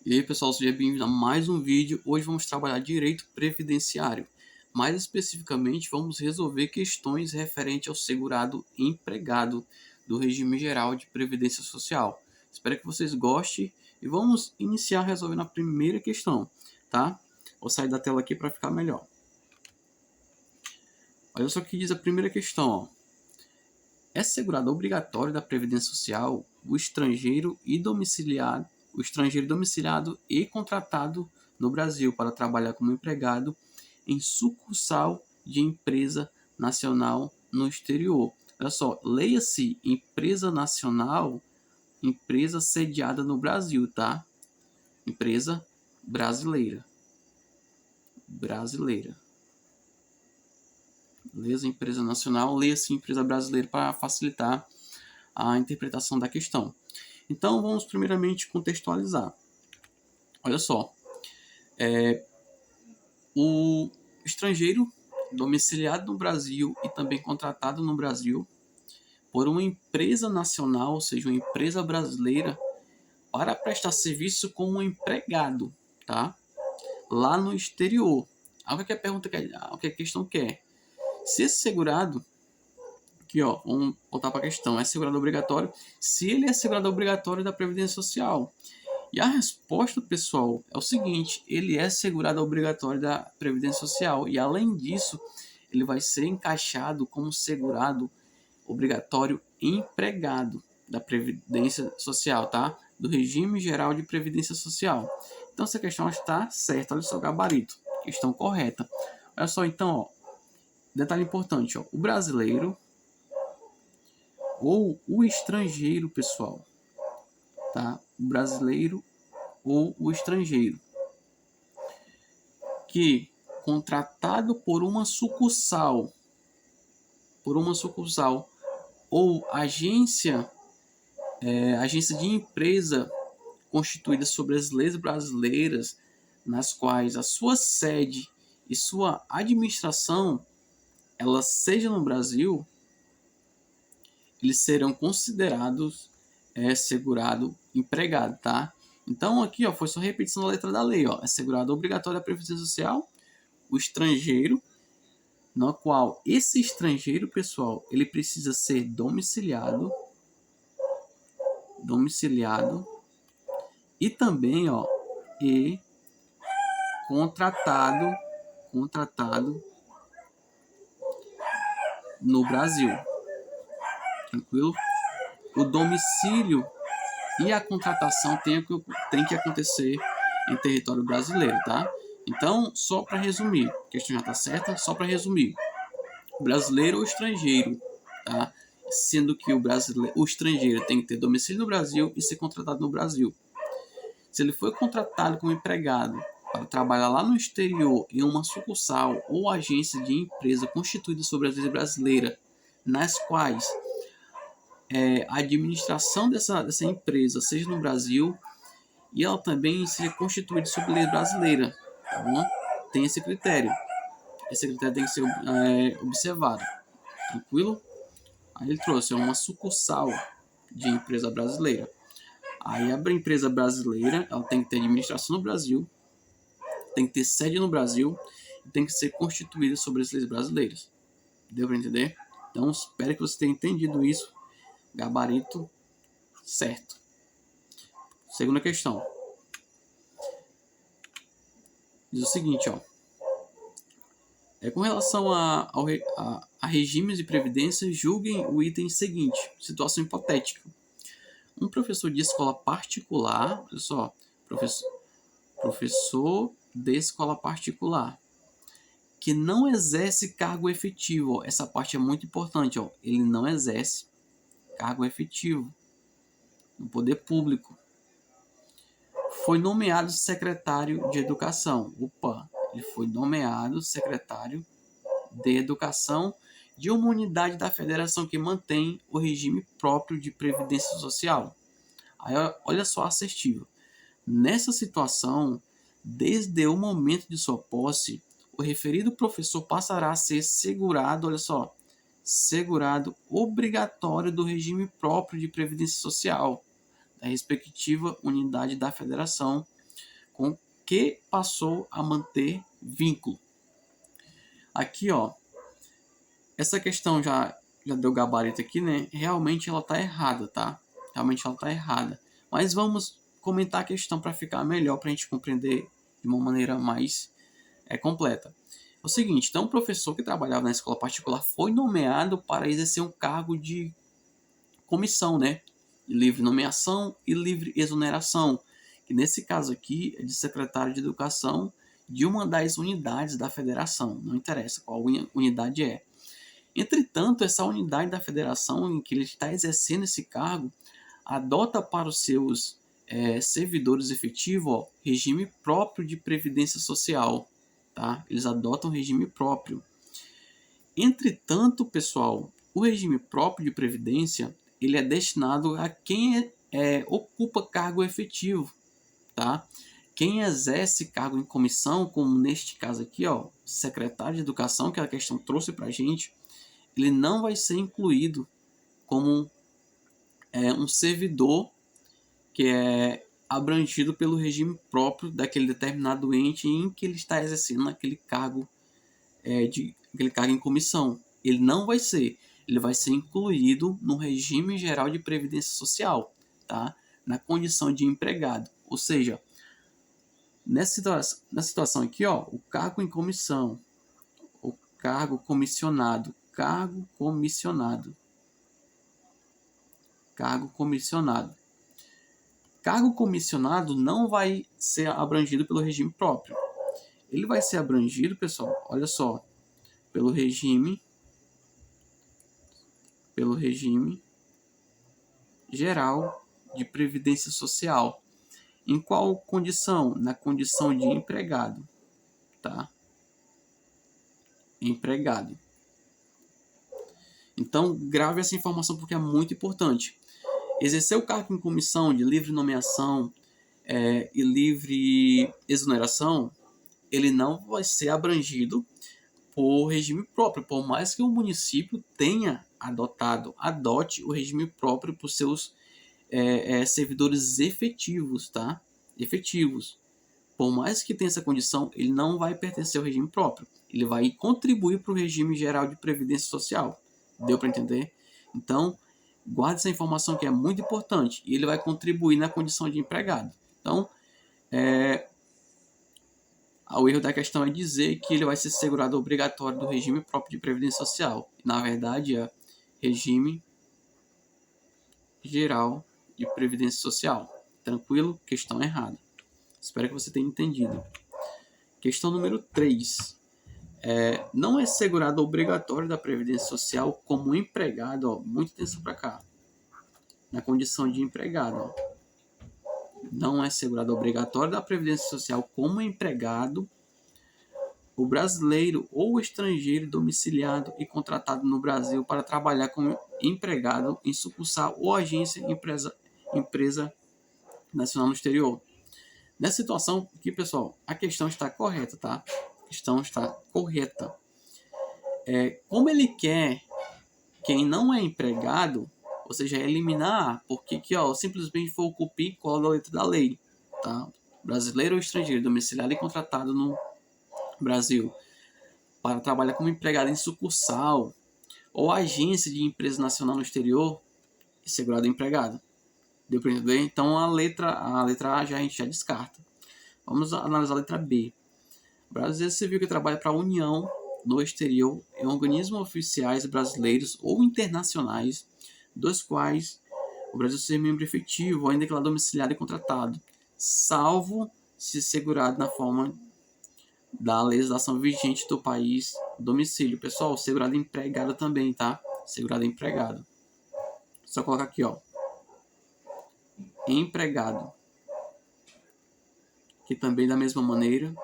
E aí pessoal, seja bem-vindo a mais um vídeo. Hoje vamos trabalhar direito previdenciário. Mais especificamente, vamos resolver questões referentes ao segurado empregado do regime geral de previdência social. Espero que vocês gostem e vamos iniciar resolvendo a primeira questão, tá? Vou sair da tela aqui para ficar melhor. Olha só o que diz a primeira questão, ó. É segurado obrigatório da Previdência Social o estrangeiro domiciliado e contratado no Brasil para trabalhar como empregado em sucursal de empresa nacional no exterior. Olha só, leia-se empresa nacional, empresa sediada no Brasil, tá? Empresa brasileira. Leia-se empresa nacional, leia-se empresa brasileira para facilitar a interpretação da questão. Então, vamos primeiramente contextualizar. Olha só, o estrangeiro domiciliado no Brasil e também contratado no Brasil por uma empresa nacional, ou seja, uma empresa brasileira, para prestar serviço como empregado, tá? Lá no exterior. O que a questão quer? Se esse segurado, aqui ó, vamos voltar para a questão, é segurado obrigatório, se ele é segurado obrigatório da Previdência Social. E a resposta, pessoal, é o seguinte: ele é segurado obrigatório da Previdência Social e, além disso, ele vai ser encaixado como segurado obrigatório empregado da Previdência Social, tá? Do Regime Geral de Previdência Social. Então, essa questão está certa. Olha só o gabarito. Questão correta. Olha só, então, ó, detalhe importante, ó, o brasileiro ou o estrangeiro, pessoal, tá? O brasileiro ou o estrangeiro que, contratado por uma sucursal ou agência de empresa constituída sobre as leis brasileiras, nas quais a sua sede e sua administração ela seja no Brasil, eles serão considerados segurado empregado, tá? Então aqui ó, foi só repetição da letra da lei, ó. É segurado obrigatório da Previdência Social o estrangeiro, no qual esse estrangeiro, pessoal, ele precisa ser domiciliado e também, ó, e contratado no Brasil. Tranquilo? O domicílio e a contratação tem que acontecer em território brasileiro, tá? Então, só para resumir, a questão já está certa, só para resumir, brasileiro ou estrangeiro, tá? Sendo que o estrangeiro tem que ter domicílio no Brasil e ser contratado no Brasil. Se ele foi contratado como empregado para trabalhar lá no exterior em uma sucursal ou agência de empresa constituída sobre a lei brasileira, nas quais a administração dessa empresa seja no Brasil e ela também seja constituída sob lei brasileira, tá bom? Tem esse critério. Esse critério tem que ser observado. Tranquilo? Aí ele trouxe uma sucursal de empresa brasileira. Aí a empresa brasileira ela tem que ter administração no Brasil, tem que ter sede no Brasil e tem que ser constituída sobre as leis brasileiras. Deu para entender? Então espero que você tenha entendido isso. Gabarito certo. Segunda questão. Diz o seguinte, ó. Com relação a regimes de previdência, julguem o item seguinte. Situação hipotética. Um professor de escola particular, olha só, professor de escola particular, que não exerce cargo efetivo, ó, essa parte é muito importante, ó, ele não exerce cargo efetivo no poder público, foi nomeado secretário de educação. Ele foi nomeado secretário de educação de uma unidade da federação que mantém o regime próprio de previdência social. Aí, olha só, assertivo. Nessa situação, desde o momento de sua posse, o referido professor passará a ser segurado, olha só, segurado obrigatório do regime próprio de previdência social da respectiva unidade da federação, com que passou a manter vínculo. Aqui, ó, essa questão já deu gabarito aqui, né? Realmente ela tá errada, tá? Realmente ela tá errada. Mas vamos comentar a questão para ficar melhor, para a gente compreender de uma maneira mais completa. É o seguinte, então o professor que trabalhava na escola particular foi nomeado para exercer um cargo de comissão, né? Livre nomeação e livre exoneração, que nesse caso aqui é de secretário de educação de uma das unidades da federação, não interessa qual unidade é. Entretanto, essa unidade da federação em que ele está exercendo esse cargo adota para os seus servidores efetivos, ó, regime próprio de previdência social, tá? Eles adotam regime próprio. Entretanto, pessoal, o regime próprio de previdência ele é destinado a quem ocupa cargo efetivo, tá? Quem exerce cargo em comissão, como neste caso aqui, ó, secretário de educação, que a questão trouxe para a gente, ele não vai ser incluído como um servidor que é abrangido pelo regime próprio daquele determinado ente em que ele está exercendo aquele cargo, aquele cargo em comissão. Ele não vai ser. Ele vai ser incluído no regime geral de previdência social, tá? Na condição de empregado. Ou seja, nessa situação aqui, ó, o cargo em comissão, o cargo comissionado, cargo comissionado. Cargo comissionado não vai ser abrangido pelo regime próprio. Ele vai ser abrangido, pessoal, olha só, pelo regime geral de previdência social. Em qual condição? Na condição de empregado, tá? Empregado. Então, grave essa informação porque é muito importante. Exercer o cargo em comissão de livre nomeação e livre exoneração, ele não vai ser abrangido por regime próprio, por mais que o município adote o regime próprio para os seus servidores efetivos, tá? Efetivos. Por mais que tenha essa condição, ele não vai pertencer ao regime próprio. Ele vai contribuir para o regime geral de previdência social. Deu para entender? Então, guarde essa informação que é muito importante. E ele vai contribuir na condição de empregado. Então, o erro da questão é dizer que ele vai ser segurado obrigatório do regime próprio de previdência social. Na verdade, é regime geral de previdência social. Tranquilo? Questão errada. Espero que você tenha entendido. Questão número 3. Não é segurado obrigatório da Previdência Social como empregado, ó, muita atenção para cá, na condição de empregado. Ó. Não é segurado obrigatório da Previdência Social como empregado o brasileiro ou o estrangeiro domiciliado e contratado no Brasil para trabalhar como empregado em sucursal ou agência empresa nacional no exterior. Nessa situação aqui, pessoal, a questão está correta, tá? A questão está correta. Como ele quer quem não é empregado, ou seja, eliminar, porque aqui, ó, simplesmente for o copia e cola da letra da lei, tá? Brasileiro ou estrangeiro, domiciliado e contratado no Brasil para trabalhar como empregado em sucursal ou agência de empresa nacional no exterior e segurado empregado. Deu para entender? Então a letra A já a gente já descarta. Vamos analisar a letra B. Brasileiro civil que trabalha para a União no exterior em organismos oficiais brasileiros ou internacionais, dos quais o Brasil seja membro efetivo ou ainda declarado domiciliado e contratado, salvo se segurado na forma da legislação vigente do país domicílio. Pessoal, segurado empregado também, tá? Segurado empregado. Só colocar aqui, ó. Empregado. Que também da mesma maneira.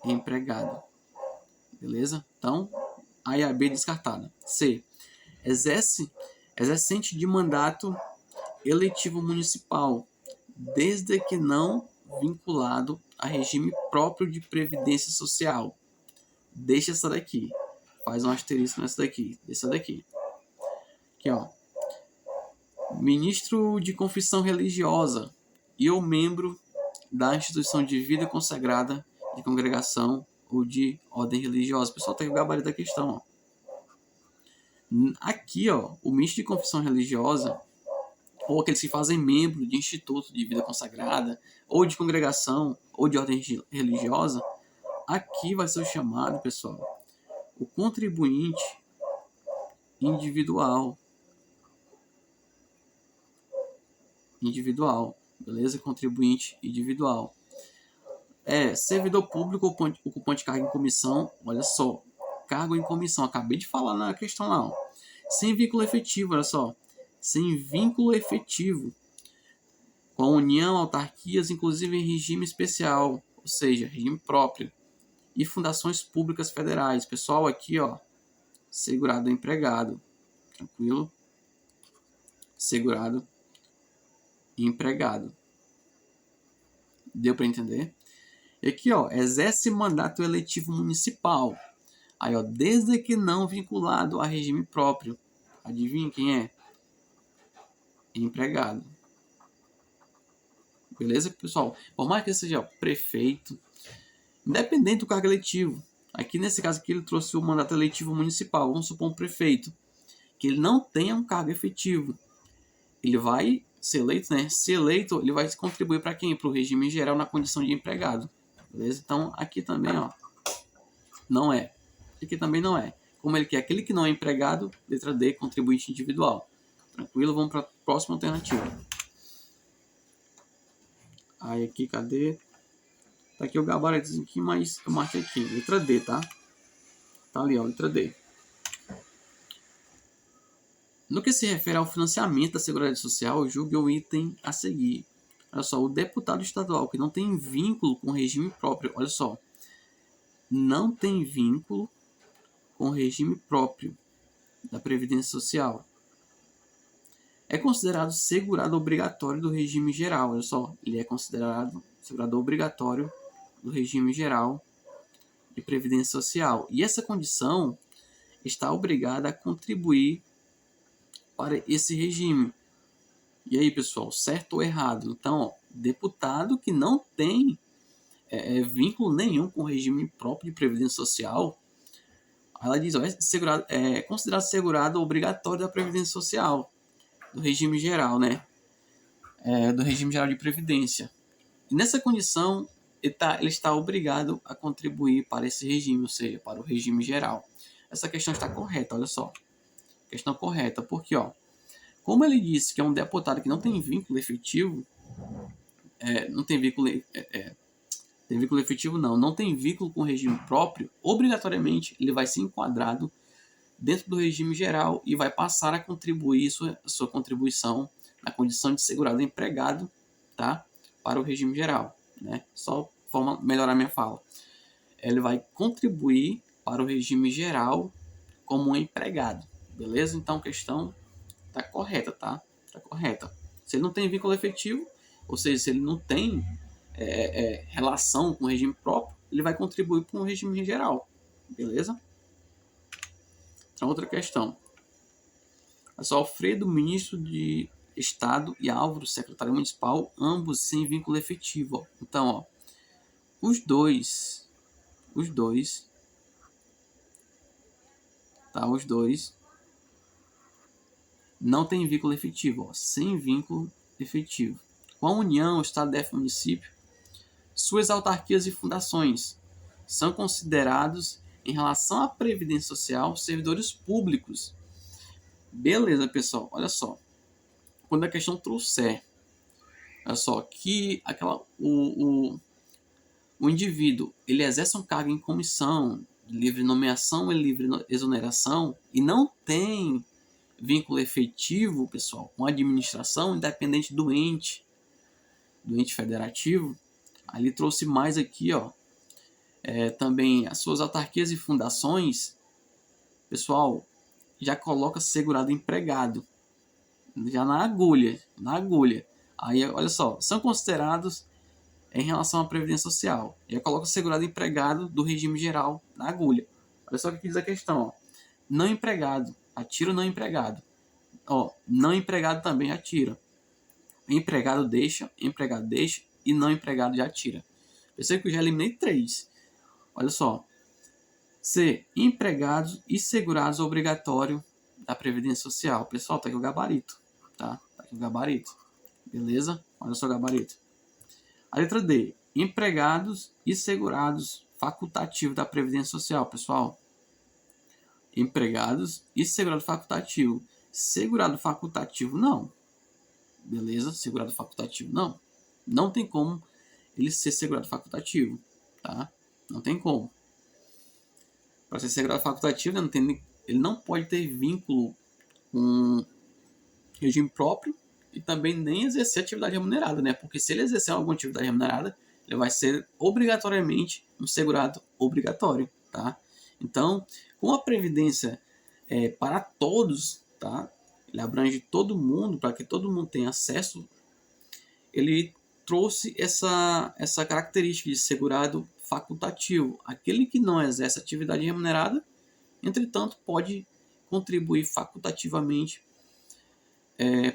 Empregado. Beleza? Então, A e a B descartada. C. Exercente de mandato eletivo municipal, desde que não vinculado a regime próprio de previdência social. Deixa essa daqui. Faz um asterisco nessa daqui. Essa daqui. Aqui, ó. Ministro de confissão religiosa e ou membro da instituição de vida consagrada, de congregação ou de ordem religiosa. O pessoal tem o gabarito da questão, ó. Aqui, ó, o ministro de confissão religiosa, ou aqueles que fazem membro de instituto de vida consagrada, ou de congregação, ou de ordem religiosa, aqui vai ser o chamado, pessoal, o contribuinte individual. Beleza? Contribuinte individual. Servidor público ocupante de cargo em comissão, olha só, cargo em comissão, acabei de falar na questão lá, ó. Sem vínculo efetivo, olha só, sem vínculo efetivo, com a união, autarquias, inclusive em regime especial, ou seja, regime próprio, e fundações públicas federais. Pessoal, aqui, ó, segurado empregado, tranquilo? Segurado empregado. Deu para entender? E aqui, ó, exerce mandato eletivo municipal. Aí, ó, desde que não vinculado a regime próprio. Adivinha quem é? Empregado. Beleza, pessoal? Por mais que seja prefeito, independente do cargo eletivo. Aqui, nesse caso aqui, ele trouxe o mandato eletivo municipal. Vamos supor um prefeito, que ele não tenha um cargo efetivo. Ele vai ser eleito, né? Se eleito, ele vai contribuir para quem? Para o regime geral na condição de empregado. Beleza? Então, aqui também, ó, não é. Aqui também não é. Como ele quer aquele que não é empregado, letra D, contribuinte individual. Tranquilo? Vamos para a próxima alternativa. Aí aqui, cadê? Tá aqui o gabarito aqui, mas eu marquei aqui. Letra D, tá? Tá ali, ó, letra D. No que se refere ao financiamento da Seguridade Social, julgue o item a seguir. Olha só, o deputado estadual que não tem vínculo com o regime próprio, olha só, não tem vínculo com o regime próprio da Previdência Social, é considerado segurado obrigatório do regime geral. Olha só, ele é considerado segurado obrigatório do regime geral de Previdência Social. E essa condição está obrigada a contribuir para esse regime. E aí, pessoal, certo ou errado? Então, ó, deputado que não tem vínculo nenhum com o regime próprio de Previdência Social, ela diz, ó, é considerado segurado obrigatório da Previdência Social, do regime geral, né? Do regime geral de Previdência. E nessa condição, ele está obrigado a contribuir para esse regime, ou seja, para o regime geral. Essa questão está correta, olha só. Questão correta, porque, ó, como ele disse que é um deputado que não tem vínculo efetivo, não tem vínculo efetivo não tem vínculo com o regime próprio, obrigatoriamente ele vai ser enquadrado dentro do regime geral e vai passar a contribuir sua contribuição na condição de segurado empregado, tá? Para o regime geral, né? Só forma melhorar minha fala. Ele vai contribuir para o regime geral como um empregado, beleza? Então a questão tá correta, tá? Tá correta. Se ele não tem vínculo efetivo, ou seja, se ele não tem relação com o regime próprio, ele vai contribuir para um regime geral, beleza? Então, outra questão. É só Alfredo, ministro de Estado, e Álvaro, secretário municipal, ambos sem vínculo efetivo. Ó. Então, ó, os dois, não tem vínculo efetivo, ó, sem vínculo efetivo. Com a União, Estado, DF, município, suas autarquias e fundações são considerados, em relação à Previdência Social, servidores públicos. Beleza, pessoal, olha só. Quando a questão trouxer, olha só, que o indivíduo, ele exerce um cargo em comissão, livre nomeação e livre exoneração, e não tem vínculo efetivo, pessoal, com a administração, independente do ente federativo, ali trouxe mais aqui, ó, também as suas autarquias e fundações, pessoal, já coloca segurado empregado, já na agulha. Aí, olha só, são considerados em relação à Previdência Social. Já coloca segurado empregado do regime geral na agulha. Olha só o que diz a questão, ó. Não empregado, atira o não empregado. Ó, não empregado também atira. Empregado deixa, e não empregado já tira. Percebe que eu já eliminei 3. Olha só. C. Empregados e segurados obrigatório da Previdência Social. Pessoal, tá aqui o gabarito. Tá aqui o gabarito. Beleza? Olha só o gabarito. A letra D. Empregados e segurados facultativo da Previdência Social, pessoal. Empregados e segurado facultativo. Segurado facultativo, não. Beleza? Segurado facultativo, não. Não tem como ele ser segurado facultativo, tá? Não tem como. Para ser segurado facultativo, ele não pode ter vínculo com regime próprio e também nem exercer atividade remunerada, né? Porque se ele exercer alguma atividade remunerada, ele vai ser obrigatoriamente um segurado obrigatório, tá? Então, com a previdência para todos, tá? Ele abrange todo mundo, para que todo mundo tenha acesso. Ele trouxe essa característica de segurado facultativo. Aquele que não exerce atividade remunerada, entretanto, pode contribuir facultativamente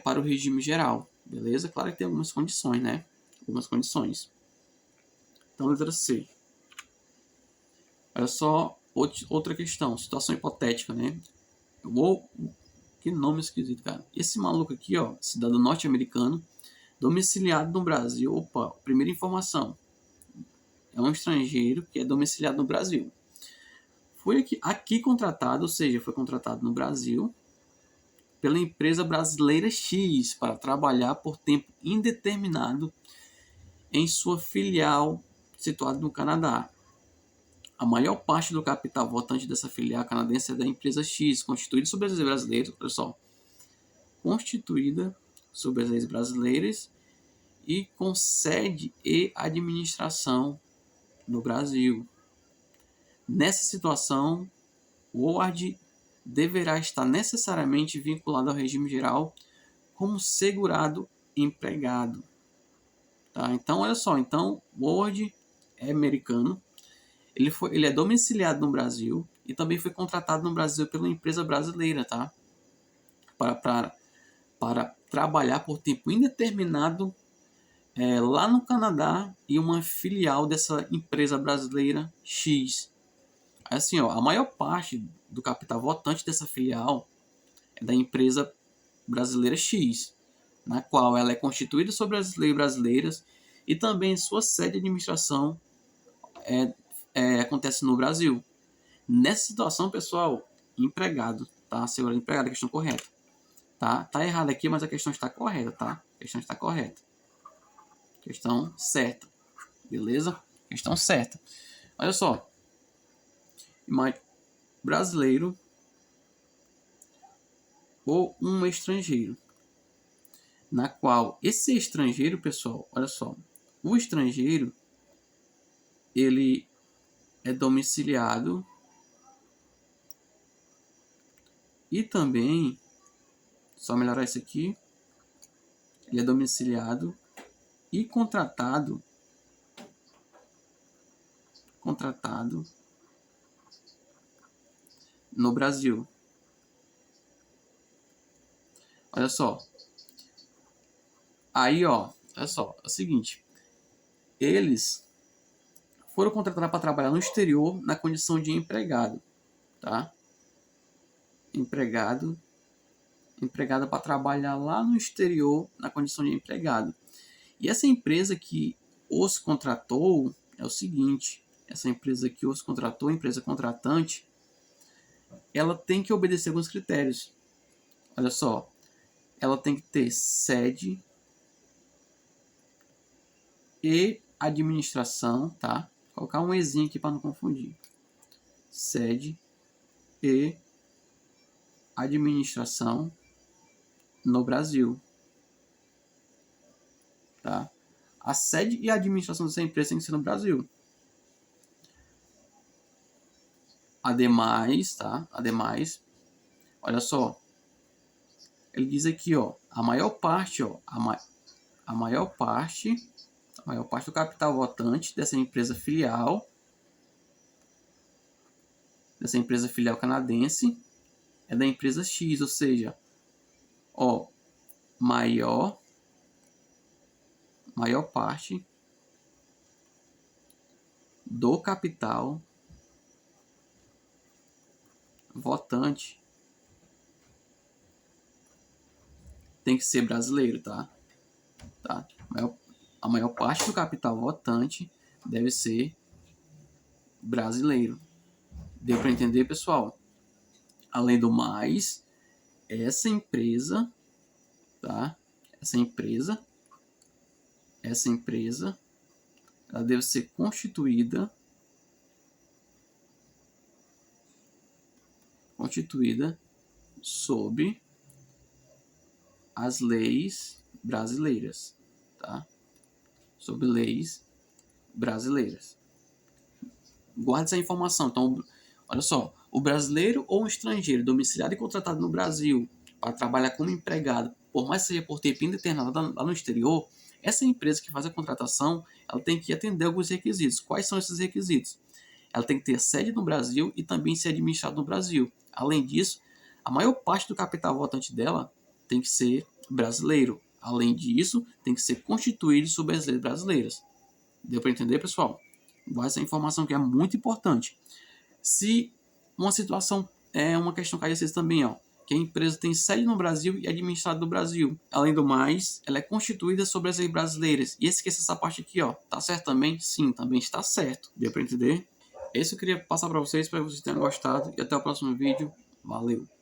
para o regime geral. Beleza? Claro que tem algumas condições, né? Algumas condições. Então, letra C. Olha só, outra questão. Situação hipotética, né? Que nome esquisito, cara. Esse maluco aqui, ó, cidadão norte-americano, domiciliado no Brasil. Opa, primeira informação. É um estrangeiro que é domiciliado no Brasil. Foi aqui contratado, ou seja, foi contratado no Brasil pela empresa brasileira X para trabalhar por tempo indeterminado em sua filial situada no Canadá. A maior parte do capital votante dessa filial canadense é da empresa X, constituída sob as leis brasileiras, pessoal, constituída sob as leis brasileiras e com sede e administração no Brasil. Nessa situação, o Howard deverá estar necessariamente vinculado ao regime geral como segurado empregado. Tá? Então, olha só. Então, o Howard é americano. Ele é domiciliado no Brasil e também foi contratado no Brasil pela empresa brasileira, tá? Para trabalhar por tempo indeterminado lá no Canadá e uma filial dessa empresa brasileira X. Assim, ó, a maior parte do capital votante dessa filial é da empresa brasileira X, na qual ela é constituída sobre as leis brasileiras e também sua sede de administração acontece no Brasil. Nessa situação, pessoal, empregado, tá? Segurado empregado, a questão correta. Tá errado aqui, mas a questão está correta, tá? A questão está correta. Questão certa. Beleza? Questão certa. Olha só. Brasileiro ou um estrangeiro, na qual esse estrangeiro, pessoal, olha só, o estrangeiro ele é domiciliado e também, só melhorar isso aqui, ele é domiciliado e contratado no Brasil. Olha só. Aí, ó, olha só, é o seguinte. Eles foram contratados para trabalhar no exterior na condição de empregado, tá? Empregado para trabalhar lá no exterior na condição de empregado. E essa empresa que os contratou é o seguinte, essa empresa que os contratou, a empresa contratante, ela tem que obedecer alguns critérios. Olha só, ela tem que ter sede e administração, tá? Vou colocar um ezinho aqui para não confundir. Sede e administração no Brasil, tá? A sede e a administração dessa empresa tem que ser no Brasil. Ademais, tá? Ademais, olha só. Ele diz aqui, ó, a maior parte do capital votante dessa empresa filial canadense é da empresa X, ou seja, ó, maior parte do capital votante tem que ser brasileiro, tá? A maior parte do capital votante deve ser brasileiro. Deu para entender, pessoal? Além do mais, essa empresa, tá? Essa empresa, ela deve ser constituída sob as leis brasileiras, tá? Sob leis brasileiras. Guarde essa informação. Então, olha só, o brasileiro ou o estrangeiro domiciliado e contratado no Brasil para trabalhar como empregado, por mais que seja por tempo indeterminado lá no exterior, essa empresa que faz a contratação, ela tem que atender alguns requisitos. Quais são esses requisitos? Ela tem que ter sede no Brasil e também ser administrada no Brasil. Além disso, a maior parte do capital votante dela tem que ser brasileiro. Além disso, tem que ser constituído sob as leis brasileiras. Deu para entender, pessoal? Guarda essa informação que é muito importante. Se uma situação é uma questão que vocês também, ó, que a empresa tem sede no Brasil e é administrada no Brasil. Além do mais, ela é constituída sobre as leis brasileiras. E esqueça essa parte aqui, ó. Tá certo também? Sim, também está certo. Deu para entender? Esse eu queria passar para vocês, espero que vocês tenham gostado. E até o próximo vídeo. Valeu!